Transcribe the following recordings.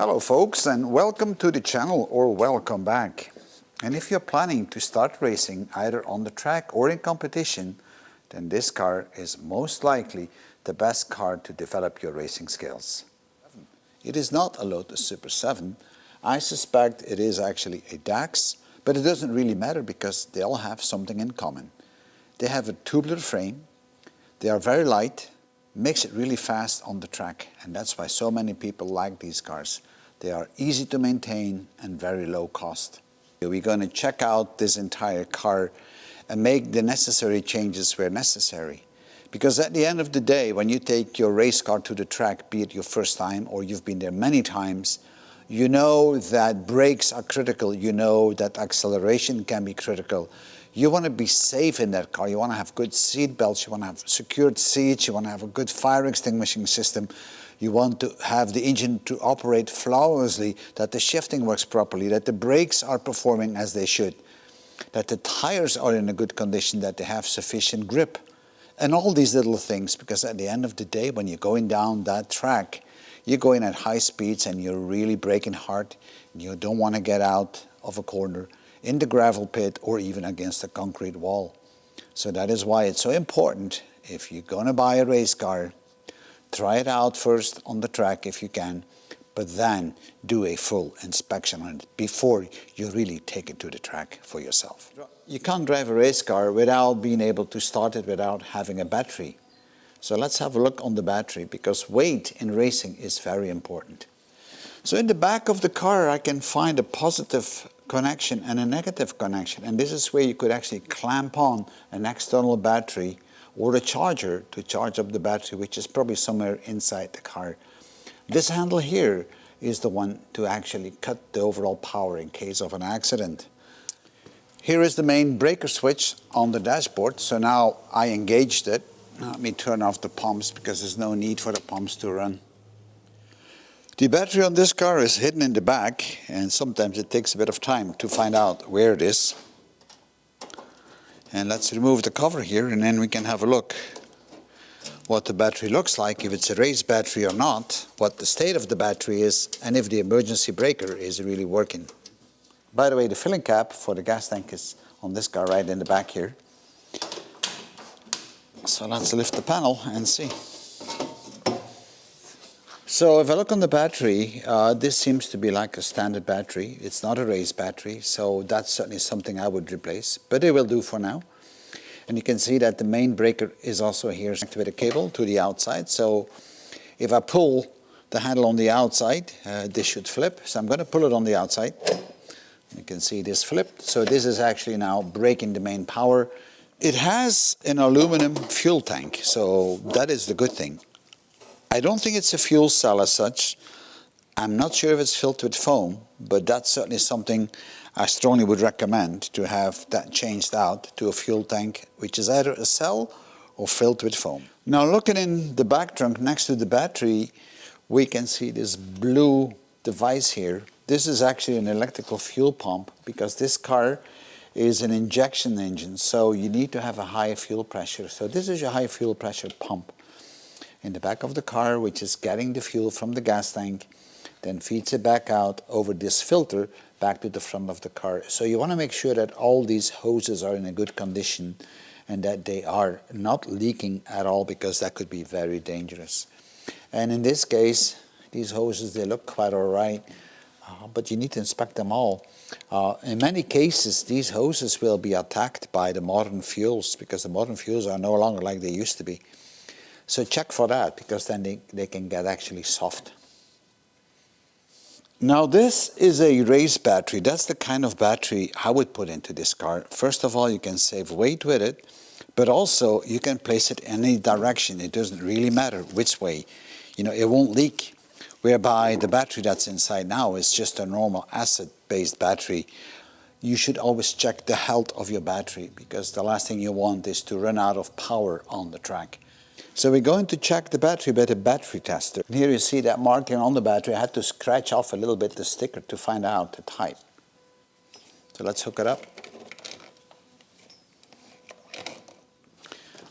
Hello folks, and welcome to the channel, or welcome back. And if you're planning to start racing either on the track or in competition, then this car is most likely the best car to develop your racing skills. It is not a Lotus Super 7. I suspect it is actually a DAX, but it doesn't really matter because they all have something in common. They have a tubular frame, they are very light, makes it really fast on the track, and that's why so many people like these cars. They are easy to maintain and very low cost. We're going to check out this entire car and make the necessary changes where necessary. Because at the end of the day, when you take your race car to the track, be it your first time or you've been there many times, you know that brakes are critical, you know that acceleration can be critical. You want to be safe in that car, you want to have good seat belts, you want to have secured seats, you want to have a good fire extinguishing system. You want to have the engine to operate flawlessly, that the shifting works properly, that the brakes are performing as they should, that the tires are in a good condition, that they have sufficient grip. And all these little things, because at the end of the day, when you're going down that track, you're going at high speeds and you're really braking hard. You don't want to get out of a corner, in the gravel pit, or even against a concrete wall. So that is why it's so important, if you're going to buy a race car, try it out first on the track if you can, but then do a full inspection on it before you really take it to the track for yourself. You can't drive a race car without being able to start it without having a battery. So let's have a look on the battery, because weight in racing is very important. So in the back of the car I can find a positive connection and a negative connection, and this is where you could actually clamp on an external battery or a charger to charge up the battery, which is probably somewhere inside the car. This handle here is the one to actually cut the overall power in case of an accident. Here is the main breaker switch on the dashboard, so now I engaged it. Let me turn off the pumps because there's no need for the pumps to run. The battery on this car is hidden in the back, and sometimes it takes a bit of time to find out where it is. And let's remove the cover here, and then we can have a look what the battery looks like, if it's a race battery or not, what the state of the battery is, and if the emergency breaker is really working. By the way, the filling cap for the gas tank is on this car right in the back here. So let's lift the panel and see. So if I look on the battery, this seems to be like a standard battery. It's not a race battery, so that's certainly something I would replace, but it will do for now. And you can see that the main breaker is also here with a cable to the outside. So if I pull the handle on the outside, this should flip. So I'm going to pull it on the outside. You can see this flipped. So this is actually now breaking the main power. It has an aluminum fuel tank, so that is the good thing. I don't think it's a fuel cell as such. I'm not sure if it's filled with foam, but that's certainly something I strongly would recommend, to have that changed out to a fuel tank, which is either a cell or filled with foam. Now looking in the back trunk next to the battery, we can see this blue device here. This is actually an electrical fuel pump, because this car is an injection engine, so you need to have a high fuel pressure. So this is your high fuel pressure pump in the back of the car, which is getting the fuel from the gas tank, then feeds it back out over this filter back to the front of the car. So you want to make sure that all these hoses are in a good condition and that they are not leaking at all, because that could be very dangerous. And in this case, these hoses, they look quite all right, but you need to inspect them all. In many cases, these hoses will be attacked by the modern fuels, because the modern fuels are no longer like they used to be. So check for that, because then they can get actually soft. Now this is a race battery. That's the kind of battery I would put into this car. First of all, you can save weight with it, but also you can place it in any direction. It doesn't really matter which way. You know, it won't leak. Whereby the battery that's inside now is just a normal acid-based battery. You should always check the health of your battery, because the last thing you want is to run out of power on the track. So we're going to check the battery with a battery tester. Here you see that marking on the battery. I had to scratch off a little bit the sticker to find out the type. So let's hook it up.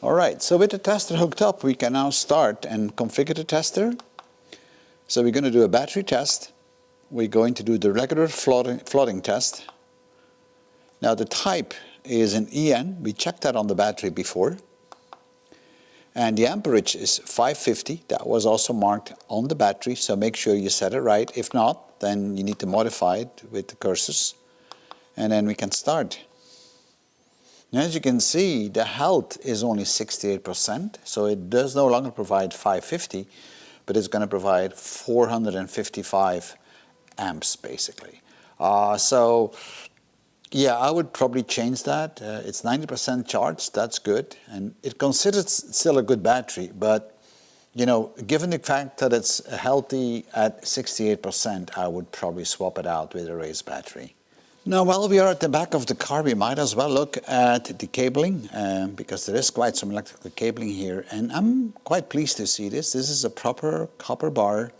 All right, so with the tester hooked up, we can now start and configure the tester. So we're going to do a battery test. we're going to do the regular flooding test. Now the type is an EN. We checked that on the battery before. And the amperage is 550. That was also marked on the battery, so make sure you set it right. If not, then you need to modify it with the cursors. And then we can start. Now, as you can see, the health is only 68%, so it does no longer provide 550, but it's going to provide 455 amps, basically. Yeah, I would probably change that. It's 90% charged, that's good. And it considers still a good battery, but you know, given the fact that it's healthy at 68%, I would probably swap it out with a raised battery. Now, while we are at the back of the car, we might as well look at the cabling, because there is quite some electrical cabling here. And I'm quite pleased to see this. This is a proper copper bar.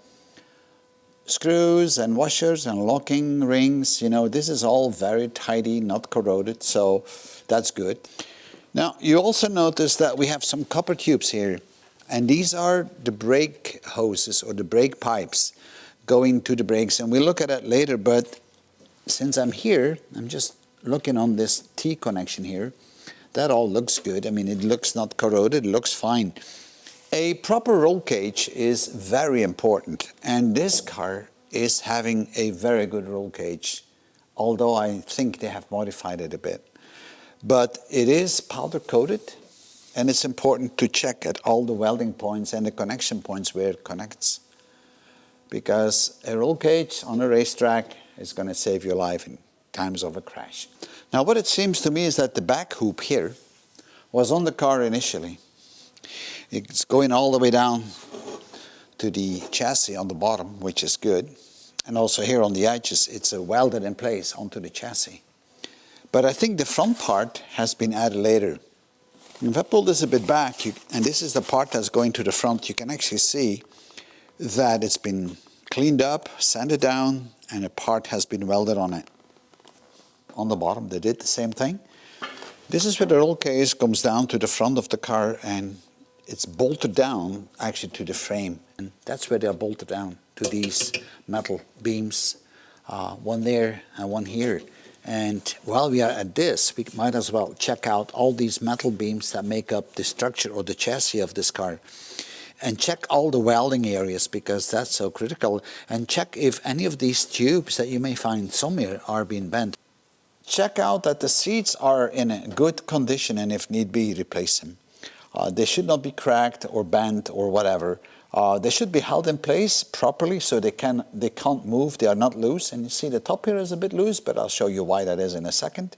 Screws and washers and locking rings, you know, this is all very tidy, not corroded, so that's good. Now, you also notice that we have some copper tubes here, and these are the brake hoses or the brake pipes going to the brakes, and we'll look at that later, but since I'm here, I'm just looking on this T connection here. That all looks good. I mean, it looks not corroded, it looks fine. A proper roll cage is very important, and this car is having a very good roll cage, although I think they have modified it a bit. But it is powder coated, and it's important to check at all the welding points and the connection points where it connects, because a roll cage on a racetrack is going to save your life in times of a crash. Now, what it seems to me is that the back hoop here was on the car initially. It's going all the way down to the chassis on the bottom, which is good. And also here on the edges, it's welded in place onto the chassis. But I think the front part has been added later. If I pull this a bit back, and this is the part that's going to the front, you can actually see that it's been cleaned up, sanded down, and a part has been welded on it. On the bottom, they did the same thing. This is where the roll cage comes down to the front of the car, and it's bolted down actually to the frame, and that's where they're bolted down to these metal beams, one there and one here. And while we are at this, we might as well check out all these metal beams that make up the structure or the chassis of this car, and check all the welding areas, because that's so critical, and check if any of these tubes that you may find somewhere are being bent. Check out that the seats are in a good condition, and if need be, replace them. They should not be cracked or bent or whatever. They should be held in place properly so they can't move, they are not loose. And you see the top here is a bit loose, but I'll show you why that is in a second.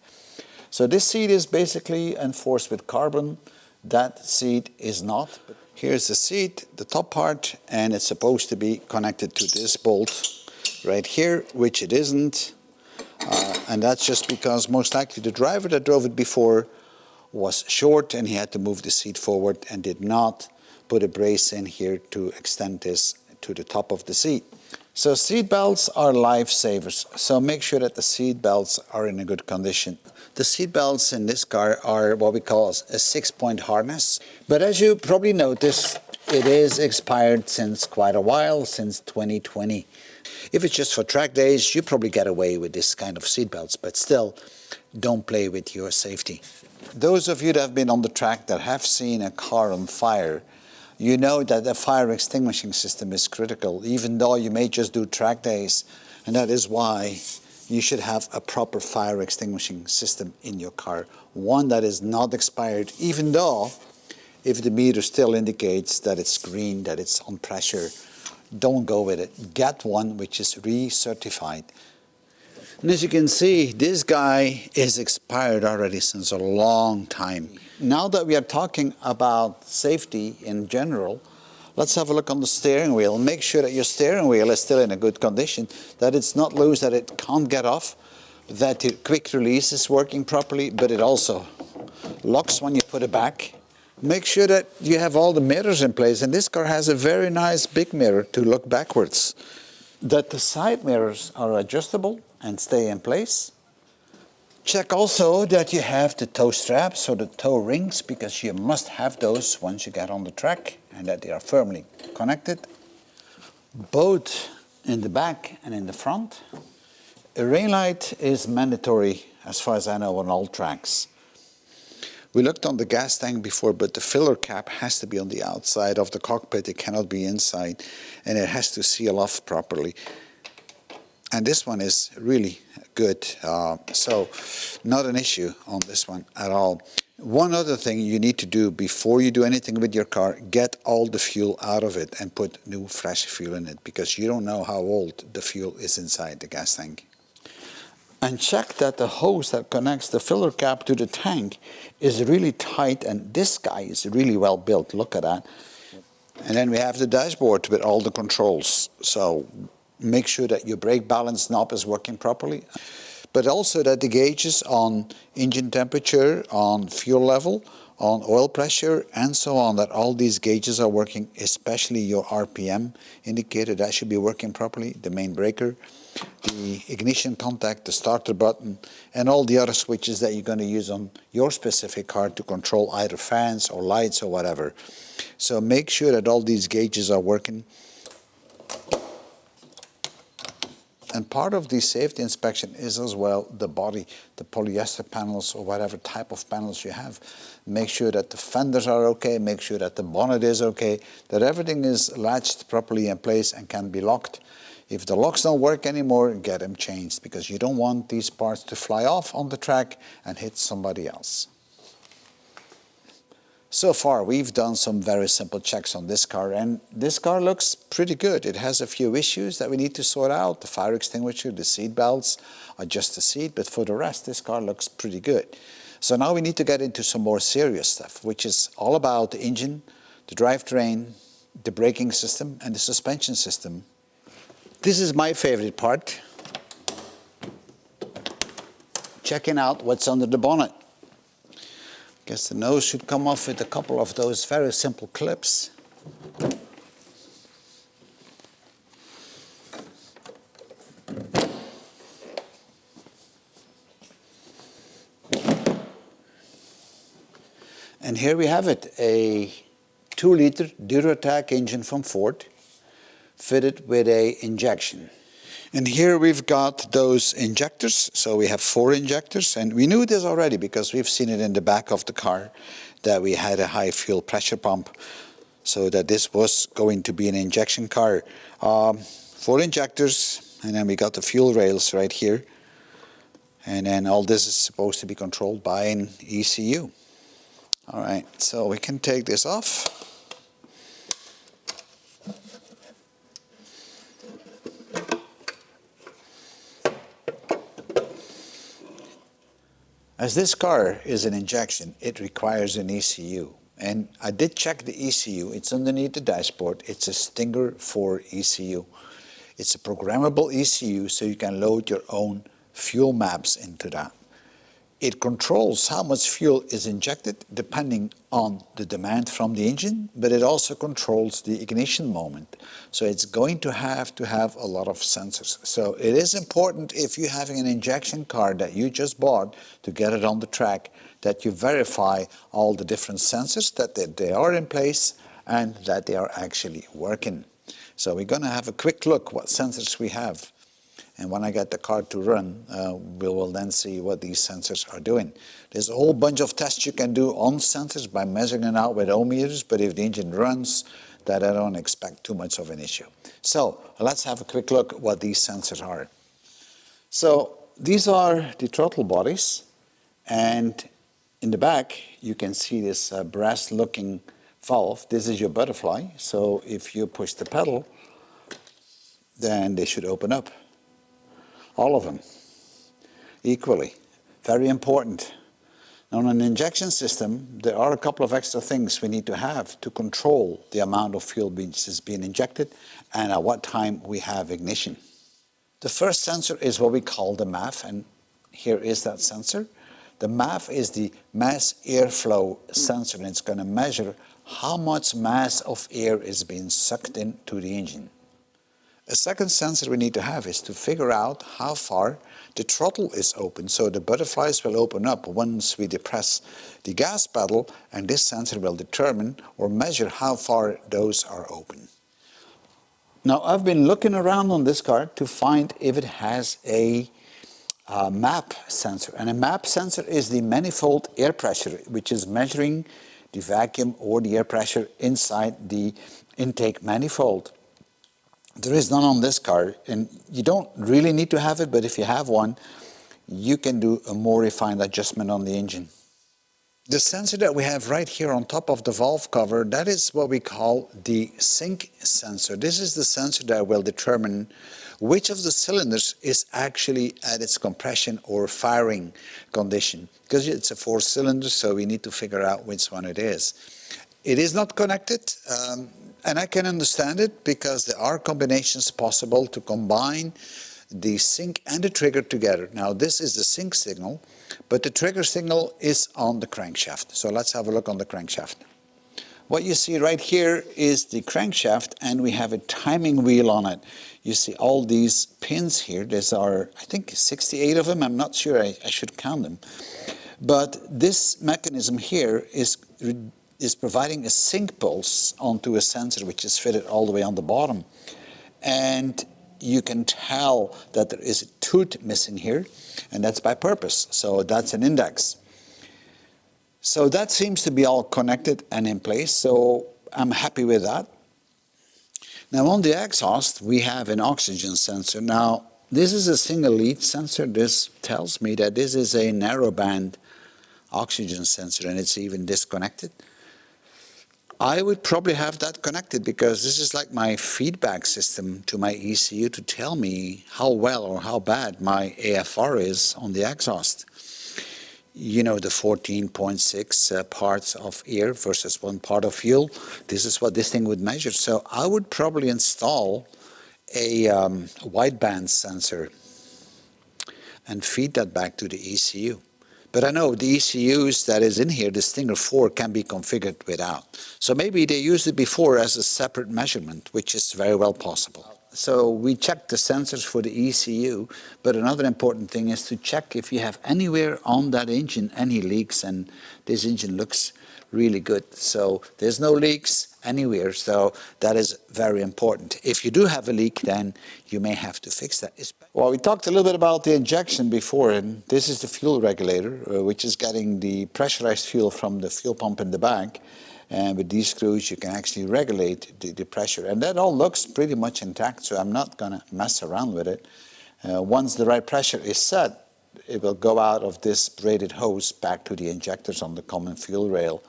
So this seat is basically enforced with carbon. That seat is not. Here's the seat, the top part, and it's supposed to be connected to this bolt right here, which it isn't. And that's just because most likely the driver that drove it before was short and he had to move the seat forward and did not put a brace in here to extend this to the top of the seat. So seat belts are lifesavers, so make sure that the seat belts are in a good condition. The seat belts in this car are what we call a 6-point harness, but as you probably noticed, it is expired since quite a while, since 2020. If it's just for track days, you probably get away with this kind of seat belts, but still, don't play with your safety. Those of you that have been on the track that have seen a car on fire, you know that the fire extinguishing system is critical, even though you may just do track days, and that is why you should have a proper fire extinguishing system in your car, one that is not expired, even though if the meter still indicates that it's green, that it's on pressure, don't go with it. Get one which is recertified. And as you can see, this guy is expired already since a long time. Now that we are talking about safety in general, let's have a look on the steering wheel. Make sure that your steering wheel is still in a good condition, that it's not loose, that it can't get off, that the quick release is working properly, but it also locks when you put it back. Make sure that you have all the mirrors in place, and this car has a very nice big mirror to look backwards. That the side mirrors are adjustable and stay in place. Check also that you have the toe straps or the toe rings, because you must have those once you get on the track, and that they are firmly connected. Both in the back and in the front. A rain light is mandatory as far as I know on all tracks. We looked on the gas tank before, but the filler cap has to be on the outside of the cockpit. It cannot be inside, and it has to seal off properly. And this one is really good, so not an issue on this one at all. One other thing you need to do before you do anything with your car, get all the fuel out of it and put new fresh fuel in it, because you don't know how old the fuel is inside the gas tank. And check that the hose that connects the filler cap to the tank is really tight, and this guy is really well built. Look at that. And then we have the dashboard with all the controls. So make sure that your brake balance knob is working properly, but also that the gauges on engine temperature, on fuel level, on oil pressure, and so on, that all these gauges are working, especially your RPM indicator, that should be working properly, the main breaker, the ignition contact, the starter button, and all the other switches that you're going to use on your specific car to control either fans or lights or whatever. So make sure that all these gauges are working. And part of the safety inspection is as well the body, the polyester panels or whatever type of panels you have. Make sure that the fenders are okay, make sure that the bonnet is okay, that everything is latched properly in place and can be locked. If the locks don't work anymore, get them changed, because you don't want these parts to fly off on the track and hit somebody else. So far, we've done some very simple checks on this car, and this car looks pretty good. It has a few issues that we need to sort out: the fire extinguisher, the seat belts, adjust the seat, but for the rest, this car looks pretty good. So now we need to get into some more serious stuff, which is all about the engine, the drivetrain, the braking system, and the suspension system. This is my favorite part, checking out what's under the bonnet. Guess the nose should come off with a couple of those very simple clips. And here we have it, a 2-liter Drivetrain engine from Ford, fitted with a injection. And here we've got those injectors. So we have 4 injectors, and we knew this already because we've seen it in the back of the car that we had a high fuel pressure pump, so that this was going to be an injection car. 4 injectors, and then we got the fuel rails right here, and then all this is supposed to be controlled by an ECU. All right, so we can take this off. As this car is an injection, it requires an ECU. And I did check the ECU. It's underneath the dashboard. It's a Stinger 4 ECU. It's a programmable ECU, so you can load your own fuel maps into that. It controls how much fuel is injected depending on the demand from the engine, but it also controls the ignition moment. So it's going to have a lot of sensors. So it is important, if you're having an injection car that you just bought to get it on the track, that you verify all the different sensors, that they are in place and that they are actually working. So we're going to have a quick look what sensors we have. And when I get the car to run, we will then see what these sensors are doing. There's a whole bunch of tests you can do on sensors by measuring it out with ohm meters, but if the engine runs, that I don't expect too much of an issue. So let's have a quick look at what these sensors are. So these are the throttle bodies, and in the back you can see this brass-looking valve. This is your butterfly, so if you push the pedal, then they should open up. All of them, equally. Very important. Now, on an injection system, there are a couple of extra things we need to have to control the amount of fuel which is being injected and at what time we have ignition. The first sensor is what we call the MAF, and here is that sensor. The MAF is the mass airflow sensor, and it's going to measure how much mass of air is being sucked into the engine. A second sensor we need to have is to figure out how far the throttle is open. So the butterflies will open up once we depress the gas pedal, and this sensor will determine or measure how far those are open. Now I've been looking around on this car to find if it has a MAP sensor. And a MAP sensor is the manifold air pressure, which is measuring the vacuum or the air pressure inside the intake manifold. There is none on this car, and you don't really need to have it, but if you have one, you can do a more refined adjustment on the engine. The sensor that we have right here on top of the valve cover, that is what we call the sink sensor. This is the sensor that will determine which of the cylinders is actually at its compression or firing condition. Because it's a 4-cylinder, so we need to figure out which one it is. It is not connected, and I can understand it because there are combinations possible to combine the sink and the trigger together. Now this is the sink signal, but the trigger signal is on the crankshaft. So let's have a look on the crankshaft. What you see right here is the crankshaft, and we have a timing wheel on it. You see all these pins here. These are, I think, 68 of them. I'm not sure. I should count them. But this mechanism here is providing a sync pulse onto a sensor which is fitted all the way on the bottom. And you can tell that there is a tooth missing here, and that's by purpose. So that's an index. So that seems to be all connected and in place, so I'm happy with that. Now on the exhaust, we have an oxygen sensor. Now this is a single lead sensor. This tells me that this is a narrowband oxygen sensor, and it's even disconnected. I would probably have that connected because this is like my feedback system to my ECU to tell me how well or how bad my AFR is on the exhaust. You know, the 14.6 parts of air versus 1 part of fuel. This is what this thing would measure. So I would probably install a wideband sensor and feed that back to the ECU. But I know the ECUs that is in here, the Stinger 4, can be configured without. So maybe they used it before as a separate measurement, which is very well possible. So we check the sensors for the ECU, but another important thing is to check if you have anywhere on that engine any leaks, and this engine looks really good. So there's no leaks anywhere, so that is very important. If you do have a leak, then you may have to fix that. Well, we talked a little bit about the injection before, and this is the fuel regulator, which is getting the pressurized fuel from the fuel pump in the back. And with these screws, you can actually regulate the pressure. And that all looks pretty much intact, so I'm not going to mess around with it. Once the right pressure is set, it will go out of this braided hose back to the injectors on the common fuel rail.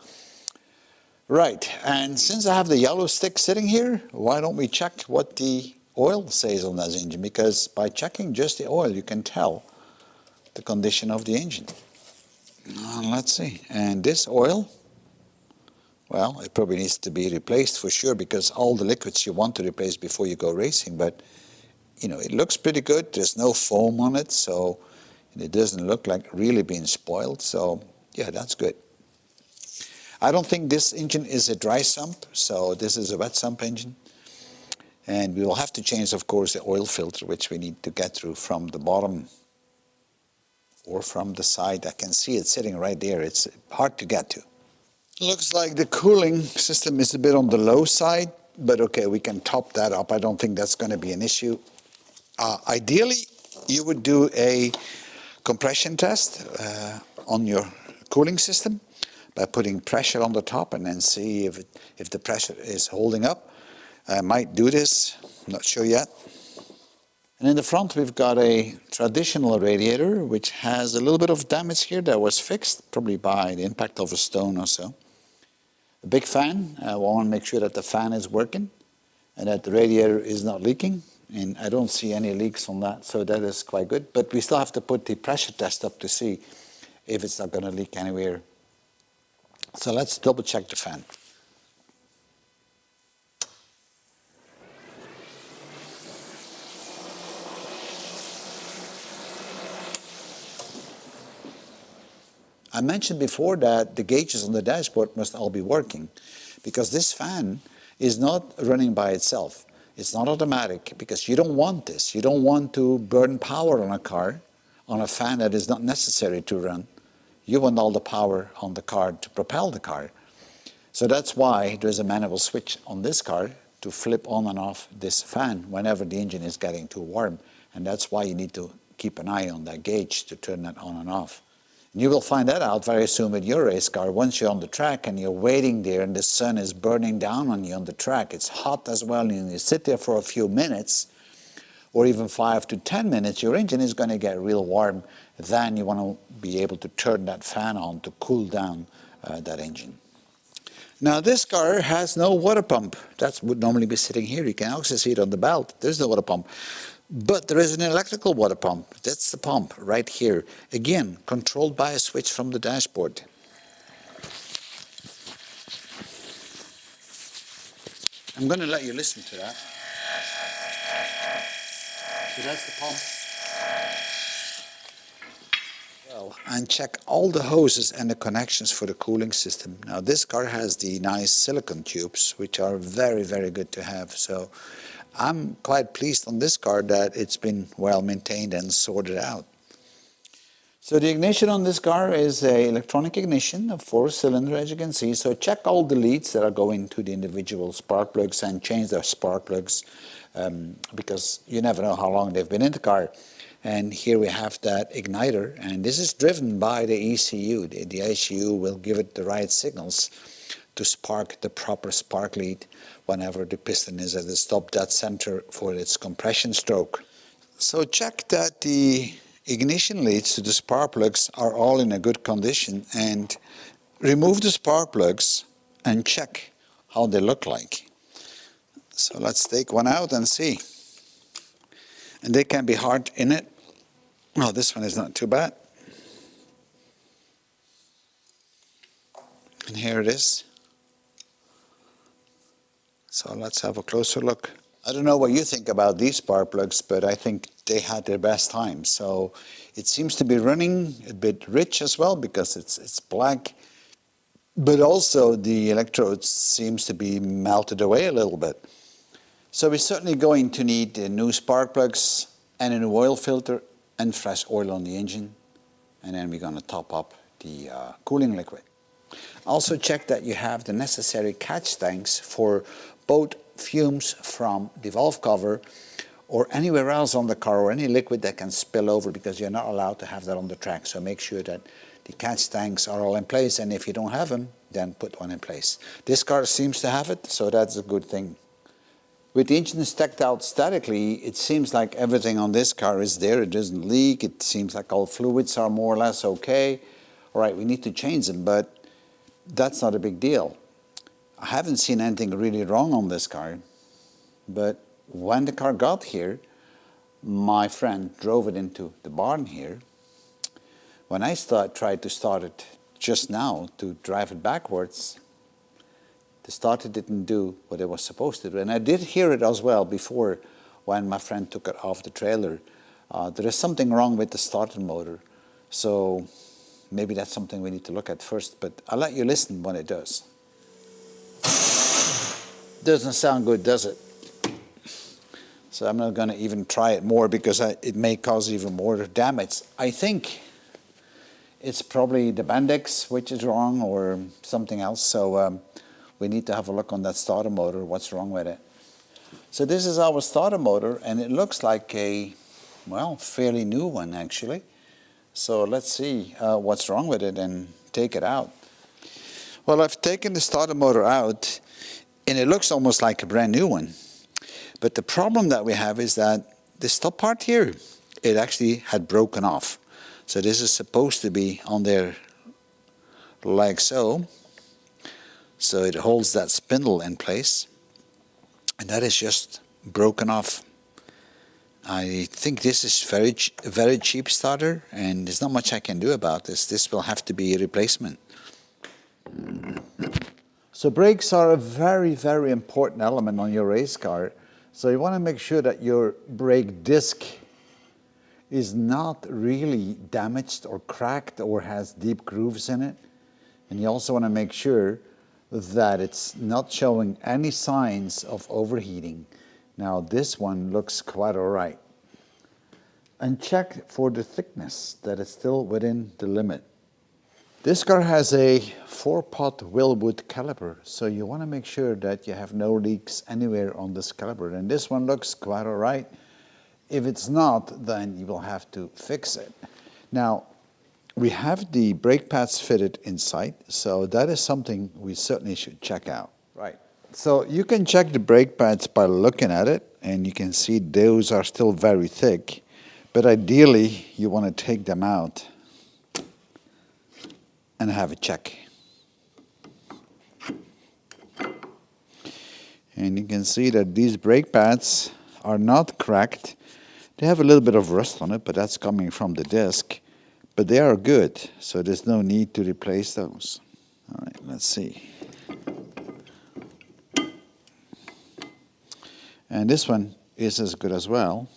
Right, and since I have the yellow stick sitting here, why don't we check what the oil says on that engine? Because by checking just the oil, you can tell the condition of the engine. Let's see, and this oil, well, it probably needs to be replaced for sure, because all the liquids you want to replace before you go racing, but you know, it looks pretty good. There's no foam on it, so it doesn't look like really being spoiled, so yeah, that's good. I don't think this engine is a dry sump, so this is a wet sump engine. And we will have to change, of course, the oil filter, which we need to get through from the bottom or from the side. I can see it sitting right there. It's hard to get to. Looks like the cooling system is a bit on the low side, but okay, we can top that up. I don't think that's going to be an issue. Ideally, you would do a compression test on your cooling system by putting pressure on the top and then see if the pressure is holding up. I might do this, not sure yet. And in the front we've got a traditional radiator which has a little bit of damage here that was fixed, probably by the impact of a stone or so. A big fan, I want to make sure that the fan is working and that the radiator is not leaking. And I don't see any leaks on that, so that is quite good. But we still have to put the pressure test up to see if it's not going to leak anywhere. So let's double check the fan. I mentioned before that the gauges on the dashboard must all be working, because this fan is not running by itself. It's not automatic, because you don't want this. You don't want to burn power on a car, on a fan that is not necessary to run. You want all the power on the car to propel the car. So that's why there's a manual switch on this car to flip on and off this fan whenever the engine is getting too warm. And that's why you need to keep an eye on that gauge to turn that on and off. And you will find that out very soon with your race car. Once you're on the track and you're waiting there and the sun is burning down on you on the track, it's hot as well, and you sit there for a few minutes, or even 5 to 10 minutes, your engine is going to get real warm. Then you want to be able to turn that fan on to cool down that engine. Now this car has no water pump. That would normally be sitting here. You can also see it on the belt. There's no water pump. But there is an electrical water pump. That's the pump right here. Again, controlled by a switch from the dashboard. I'm going to let you listen to that. So that's the pump. Well, and check all the hoses and the connections for the cooling system. Now this car has the nice silicone tubes, which are very, very good to have. So I'm quite pleased on this car that it's been well maintained and sorted out. So the ignition on this car is an electronic ignition, a 4-cylinder, as you can see. So check all the leads that are going to the individual spark plugs and change their spark plugs because you never know how long they've been in the car. And here we have that igniter, and this is driven by the ECU. The ECU will give it the right signals to spark the proper spark lead whenever the piston is at the stop dead center for its compression stroke. So check that the ignition leads to the spark plugs are all in a good condition, and remove the spark plugs and check how they look like. So let's take one out and see. And they can be hard in it. Oh, this one is not too bad. And here it is. So let's have a closer look. I don't know what you think about these spark plugs, but I think they had their best time. So it seems to be running a bit rich as well because it's black. But also the electrodes seems to be melted away a little bit. So we're certainly going to need new spark plugs and a new oil filter and fresh oil on the engine. And then we're going to top up the cooling liquid. Also check that you have the necessary catch tanks for both fumes from the valve cover or anywhere else on the car, or any liquid that can spill over, because you're not allowed to have that on the track. So make sure that the catch tanks are all in place, and if you don't have them, then put one in place. This car seems to have it, so that's a good thing. With the engine stacked out statically, it seems like everything on this car is there. It doesn't leak. It seems like all fluids are more or less okay. All right, we need to change them, but that's not a big deal. I haven't seen anything really wrong on this car, but when the car got here, my friend drove it into the barn here. When I tried to start it just now to drive it backwards, the starter didn't do what it was supposed to do. And I did hear it as well before when my friend took it off the trailer. There is something wrong with the starter motor. So maybe that's something we need to look at first, but I'll let you listen when it does. Doesn't sound good, does it? So I'm not going to even try it more because it may cause even more damage. I think it's probably the Bendix which is wrong or something else. So we need to have a look on that starter motor, what's wrong with it. So this is our starter motor, and it looks like a, well, fairly new one actually. So let's see what's wrong with it and take it out. Well, I've taken the starter motor out, and it looks almost like a brand new one. But the problem that we have is that this top part here, it actually had broken off. So this is supposed to be on there like so. So it holds that spindle in place. And that is just broken off. I think this is a very cheap starter, and there's not much I can do about this. This will have to be a replacement. So brakes are a very, very important element on your race car. So you want to make sure that your brake disc is not really damaged or cracked or has deep grooves in it. And you also want to make sure that it's not showing any signs of overheating. Now this one looks quite all right. And check for the thickness, that it's still within the limit. This car has a 4-pot Wilwood caliper, so you want to make sure that you have no leaks anywhere on this caliper. And this one looks quite all right. If it's not, then you will have to fix it. Now, we have the brake pads fitted inside, so that is something we certainly should check out. Right. So you can check the brake pads by looking at it, and you can see those are still very thick. But ideally, you want to take them out and have a check. And you can see that these brake pads are not cracked. They have a little bit of rust on it, but that's coming from the disc. But they are good, so there's no need to replace those. All right, let's see. And this one is as good as well.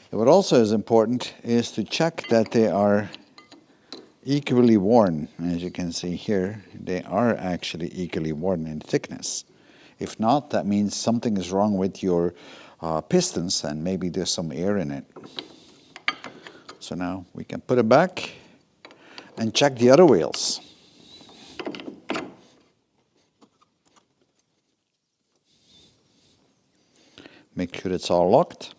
What also is important is to check that they are equally worn. As you can see here, they are actually equally worn in thickness. If not, that means something is wrong with your pistons and maybe there's some air in it. So now we can put it back and check the other wheels. Make sure it's all locked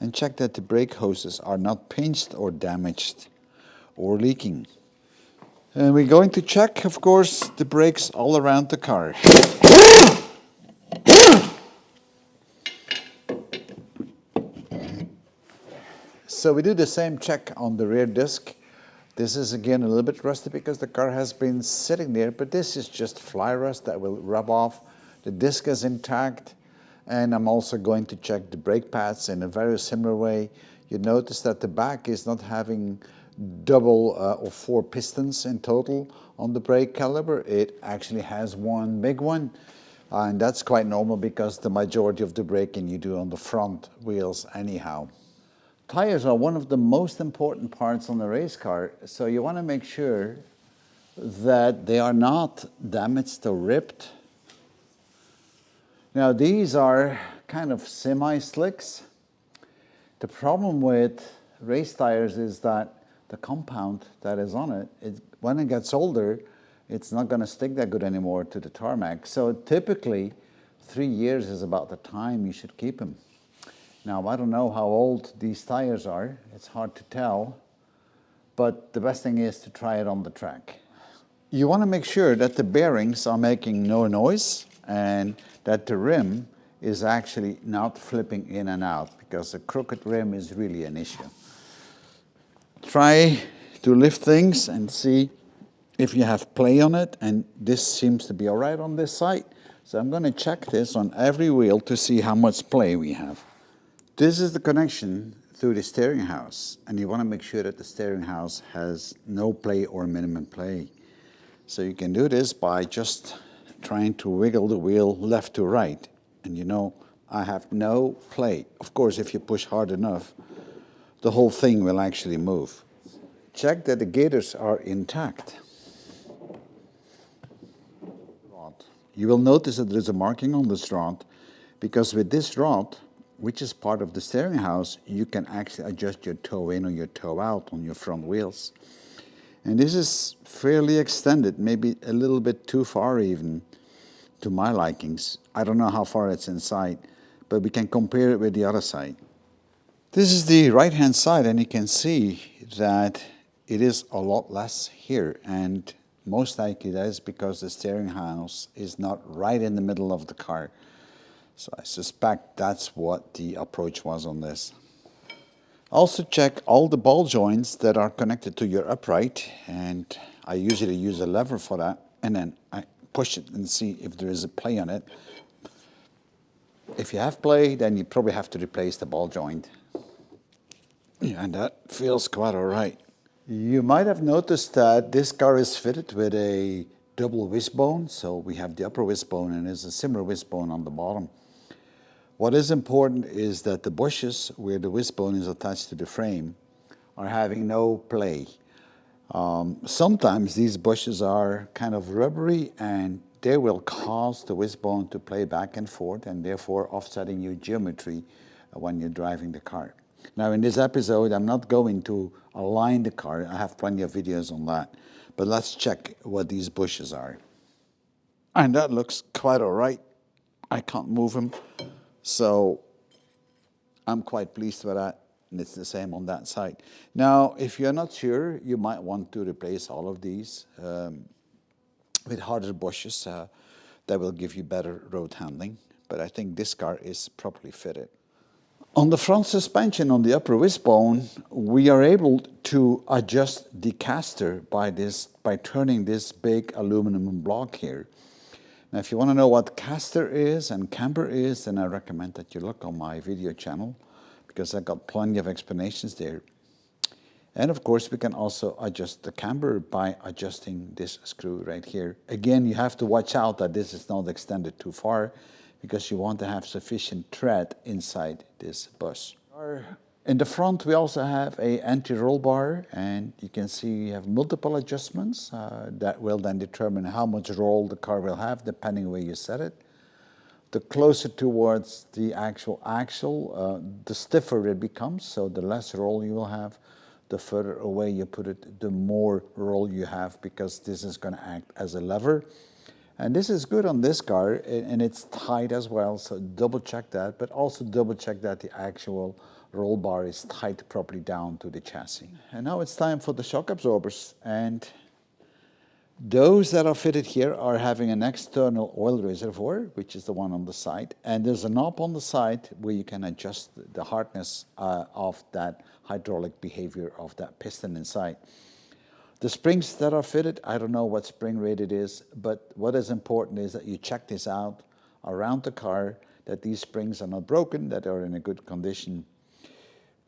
and check that the brake hoses are not pinched or damaged or leaking. And we're going to check, of course, the brakes all around the car. So we do the same check on the rear disc. This is again a little bit rusty because the car has been sitting there, but this is just fly rust that will rub off. The disc is intact, and I'm also going to check the brake pads in a very similar way. You notice that the back is not having double or 4 pistons in total on the brake caliper. It actually has one big one, and that's quite normal because the majority of the braking you do on the front wheels anyhow. Tires are one of the most important parts on the race car, so you want to make sure that they are not damaged or ripped. Now these are kind of semi-slicks. The problem with race tires is that the compound that is on it, when it gets older, it's not going to stick that good anymore to the tarmac. So typically 3 years is about the time you should keep them. Now, I don't know how old these tires are. It's hard to tell, but the best thing is to try it on the track. You want to make sure that the bearings are making no noise and that the rim is actually not flipping in and out, because a crooked rim is really an issue. Try to lift things and see if you have play on it, and this seems to be all right on this side. So I'm going to check this on every wheel to see how much play we have. This is the connection through the steering house, and you want to make sure that the steering house has no play or minimum play. So you can do this by just trying to wiggle the wheel left to right, and you know I have no play. Of course, if you push hard enough, the whole thing will actually move. Check that the gaiters are intact. You will notice that there is a marking on this rod, because with this rod, which is part of the steering house, you can actually adjust your toe in or your toe out on your front wheels. And this is fairly extended, maybe a little bit too far even to my likings. I don't know how far it's inside, but we can compare it with the other side. This is the right-hand side, and you can see that it is a lot less here, and most likely that is because the steering house is not right in the middle of the car. So I suspect that's what the approach was on this. Also check all the ball joints that are connected to your upright, and I usually use a lever for that, and then I push it and see if there is a play on it. If you have play, then you probably have to replace the ball joint. And that feels quite all right. You might have noticed that this car is fitted with a double wishbone, so we have the upper wishbone and there's a similar wishbone on the bottom. What is important is that the bushes where the wishbone is attached to the frame are having no play. Sometimes these bushes are kind of rubbery and they will cause the wishbone to play back and forth, and therefore offsetting your geometry when you're driving the car. Now in this episode I'm not going to align the car, I have plenty of videos on that, But let's check what these bushes are. And that looks quite all right. I can't move them, so I'm quite pleased with that. And it's the same on that side. Now, if you're not sure, you might want to replace all of these with harder bushes that will give you better road handling. But I think this car is properly fitted. On the front suspension, on the upper wishbone, we are able to adjust the caster by turning this big aluminum block here. Now, if you want to know what caster is and camber is, then I recommend that you look on my video channel, because I got plenty of explanations there. And of course, we can also adjust the camber by adjusting this screw right here. Again, you have to watch out that this is not extended too far, because you want to have sufficient tread inside this bus. In the front, we also have a anti-roll bar, and you can see you have multiple adjustments that will then determine how much roll the car will have, depending where you set it. The closer towards the actual axle, the stiffer it becomes, so the less roll you will have. The further away you put it, the more roll you have, because this is going to act as a lever. And this is good on this car, and it's tight as well, so double check that, but also double check that the actual roll bar is tight properly down to the chassis. And now it's time for the shock absorbers, and those that are fitted here are having an external oil reservoir, which is the one on the side, and there's a knob on the side where you can adjust the hardness of that hydraulic behavior of that piston inside. The springs that are fitted, I don't know what spring rate it is, but what is important is that you check this out around the car, that these springs are not broken, that are in a good condition.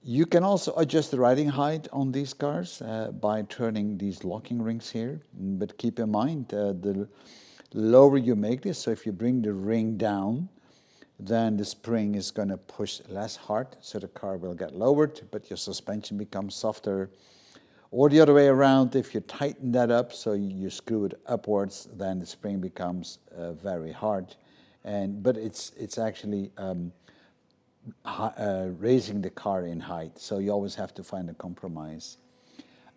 You can also adjust the riding height on these cars by turning these locking rings here. But keep in mind, the lower you make this, so if you bring the ring down, then the spring is going to push less hard, so the car will get lowered, but your suspension becomes softer. Or the other way around, if you tighten that up, so you screw it upwards, then the spring becomes very hard. But it's actually raising the car in height, so you always have to find a compromise.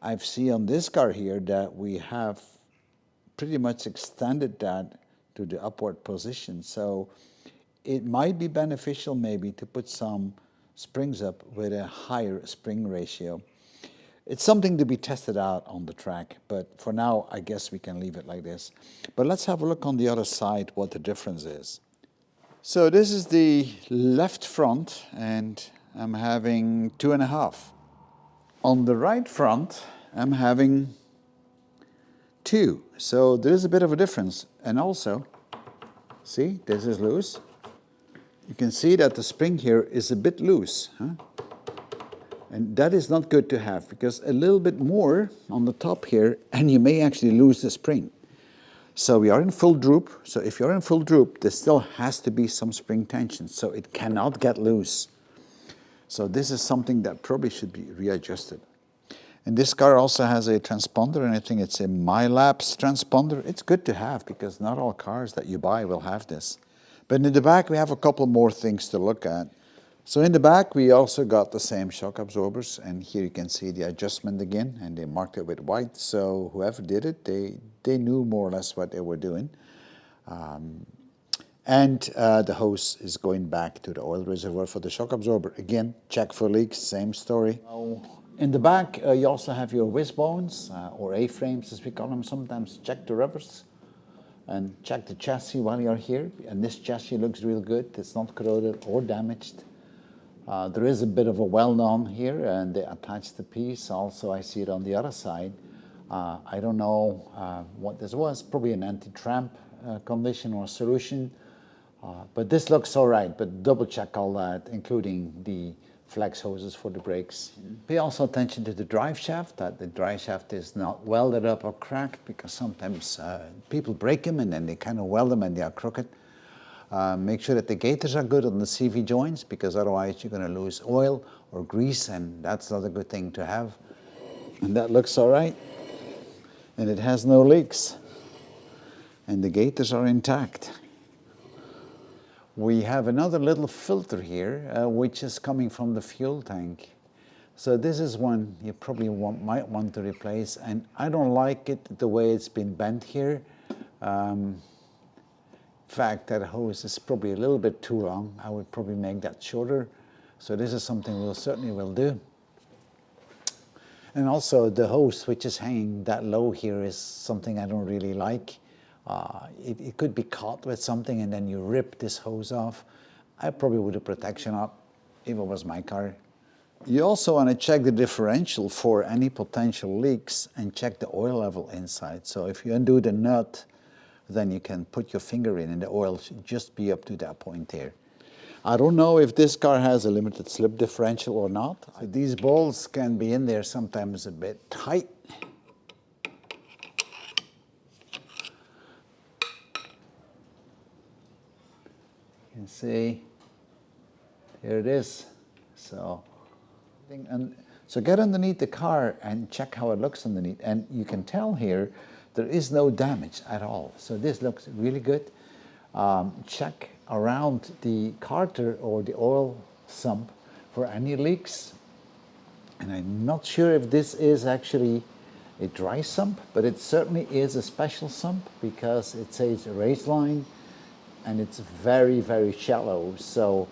I've seen on this car here that we have pretty much extended that to the upward position, so it might be beneficial maybe to put some springs up with a higher spring ratio. It's something to be tested out on the track, but for now, I guess we can leave it like this. But let's have a look on the other side what the difference is. So this is the left front, and I'm having 2.5. On the right front, I'm having 2. So there is a bit of a difference. And also, see, this is loose. You can see that the spring here is a bit loose. And that is not good to have, because a little bit more on the top here, and you may actually lose the spring. So we are in full droop. So if you're in full droop, there still has to be some spring tension, so it cannot get loose. So this is something that probably should be readjusted. And this car also has a transponder, and I think it's a MyLabs transponder. It's good to have, because not all cars that you buy will have this. But in the back, we have a couple more things to look at. So in the back, we also got the same shock absorbers, and here you can see the adjustment again, and they marked it with white, so whoever did it, they knew more or less what they were doing. The hose is going back to the oil reservoir for the shock absorber. Again, check for leaks, same story. In the back, you also have your wishbones, or A-frames as we call them. Sometimes check the rubbers and check the chassis while you're here. And this chassis looks real good. It's not corroded or damaged. There is a bit of a weld on here, and they attached the piece. Also, I see it on the other side. I don't know what this was, probably an anti-tramp condition or solution. But this looks all right, but double check all that, including the flex hoses for the brakes. Pay also attention to the drive shaft, that the drive shaft is not welded up or cracked, because sometimes people break them and then they kind of weld them and they are crooked. Make sure that the gaiters are good on the CV joints, because otherwise you're going to lose oil or grease, and that's not a good thing to have. And that looks all right. And it has no leaks. And the gaiters are intact. We have another little filter here, which is coming from the fuel tank. So this is one you probably might want to replace, and I don't like it the way it's been bent here. In fact, that hose is probably a little bit too long. I would probably make that shorter. So this is something we'll certainly will do. And also the hose which is hanging that low here is something I don't really like. It could be caught with something and then you rip this hose off. I probably would have protection up if it was my car. You also want to check the differential for any potential leaks and check the oil level inside. So if you undo the nut, then you can put your finger in and the oil should just be up to that point there. I don't know if this car has a limited slip differential or not. So these bolts can be in there sometimes a bit tight. You can see, here it is. So get underneath the car and check how it looks underneath. And you can tell here there is no damage at all. So this looks really good. Check around the carter or the oil sump for any leaks. And I'm not sure if this is actually a dry sump, but it certainly is a special sump because it says race line and it's very, very shallow. So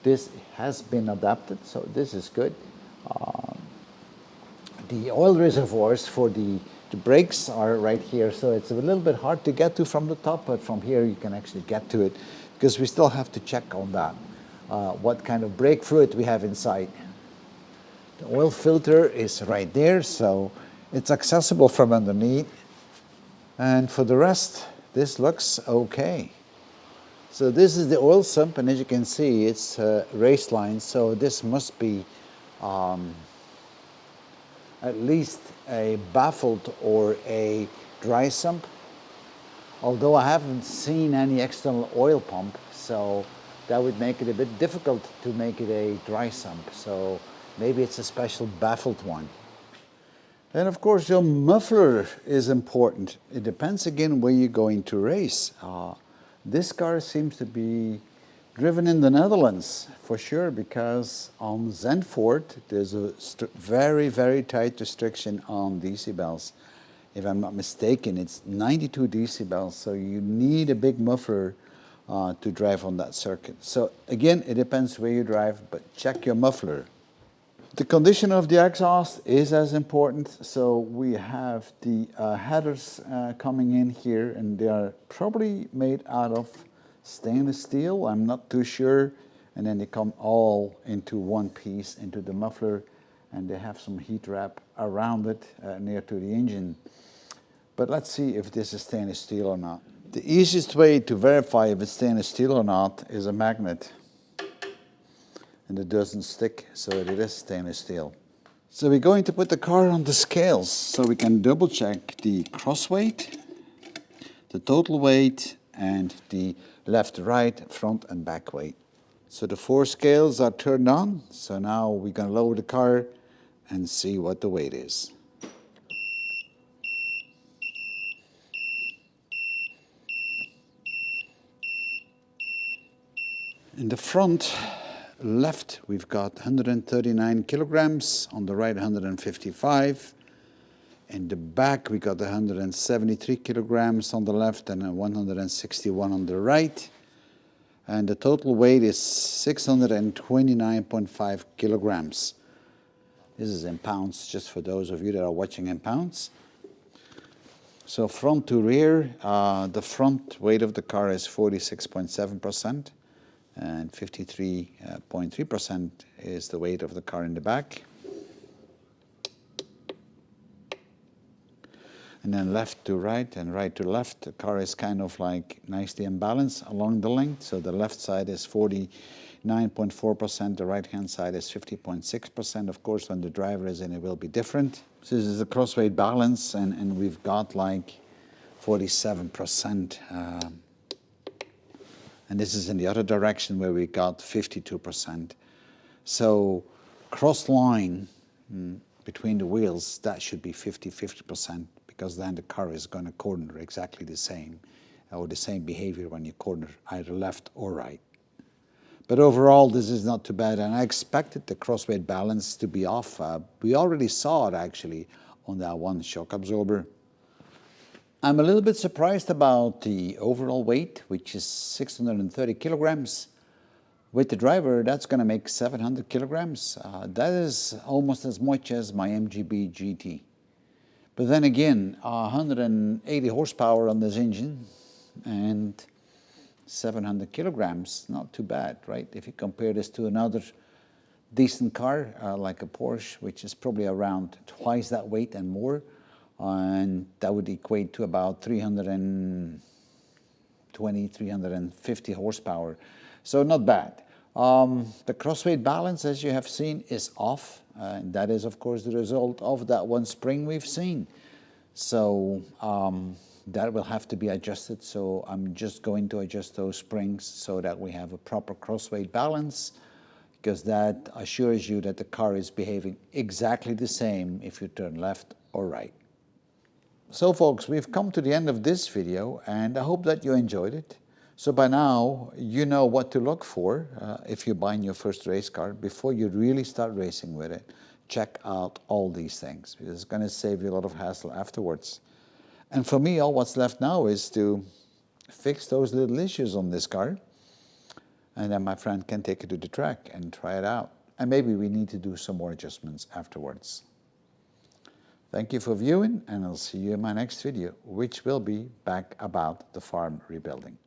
this has been adapted, so this is good. The oil reservoirs for the brakes are right here, so it's a little bit hard to get to from the top, but from here you can actually get to it because we still have to check on that, what kind of brake fluid we have inside. The oil filter is right there, so it's accessible from underneath. And for the rest, this looks okay. So this is the oil sump, and as you can see, it's race line, so this must be at least a baffled or a dry sump. Although I haven't seen any external oil pump, so that would make it a bit difficult to make it a dry sump. So maybe it's a special baffled one. And of course your muffler is important. It depends again where you're going to race. This car seems to be driven in the Netherlands for sure, because on Zandvoort there's a very, very tight restriction on decibels. If I'm not mistaken, it's 92 decibels, so you need a big muffler to drive on that circuit. So again, it depends where you drive, but check your muffler. The condition of the exhaust is as important. So we have the headers coming in here, and they are probably made out of stainless steel, I'm not too sure. And then they come all into one piece into the muffler, and they have some heat wrap around it near to the engine. But let's see if this is stainless steel or not. The easiest way to verify if it's stainless steel or not is a magnet. And it doesn't stick, so it is stainless steel. So we're going to put the car on the scales so we can double check the cross weight, the total weight, and the left, right, front and back weight. So the 4 scales are turned on, so now we're going to lower the car and see what the weight is. In the front left we've got 139 kilograms, on the right 155. In the back we got 173 kilograms on the left and 161 on the right. And the total weight is 629.5 kilograms. This is in pounds, just for those of you that are watching in pounds. So front to rear, the front weight of the car is 46.7%, and 53.3% is the weight of the car in the back. And then left to right and right to left, the car is kind of like nicely imbalanced along the length. So the left side is 49.4%, the right-hand side is 50.6%. Of course, when the driver is in, it will be different. So this is a cross-weight balance, and we've got like 47%. And this is in the other direction where we got 52%. So cross line between the wheels, that should be 50%, because then the car is going to corner exactly the same, or the same behavior when you corner either left or right. But overall, this is not too bad, and I expected the crossweight balance to be off. We already saw it actually on that one shock absorber. I'm a little bit surprised about the overall weight, which is 630 kilograms. With the driver, that's going to make 700 kilograms. That is almost as much as my MGB GT. But then again, 180 horsepower on this engine and 700 kilograms, not too bad, right? If you compare this to another decent car like a Porsche, which is probably around twice that weight and more, and that would equate to about 320, 350 horsepower. So not bad. The crossweight balance, as you have seen, is off. And that is, of course, the result of that one spring we've seen. So that will have to be adjusted. So I'm just going to adjust those springs so that we have a proper crossweight balance, because that assures you that the car is behaving exactly the same if you turn left or right. So folks, we've come to the end of this video, and I hope that you enjoyed it. So by now, you know what to look for if you're buying your first race car. Before you really start racing with it, check out all these things. It's going to save you a lot of hassle afterwards. And for me, all what's left now is to fix those little issues on this car, and then my friend can take it to the track and try it out. And maybe we need to do some more adjustments afterwards. Thank you for viewing, and I'll see you in my next video, which will be back about the farm rebuilding.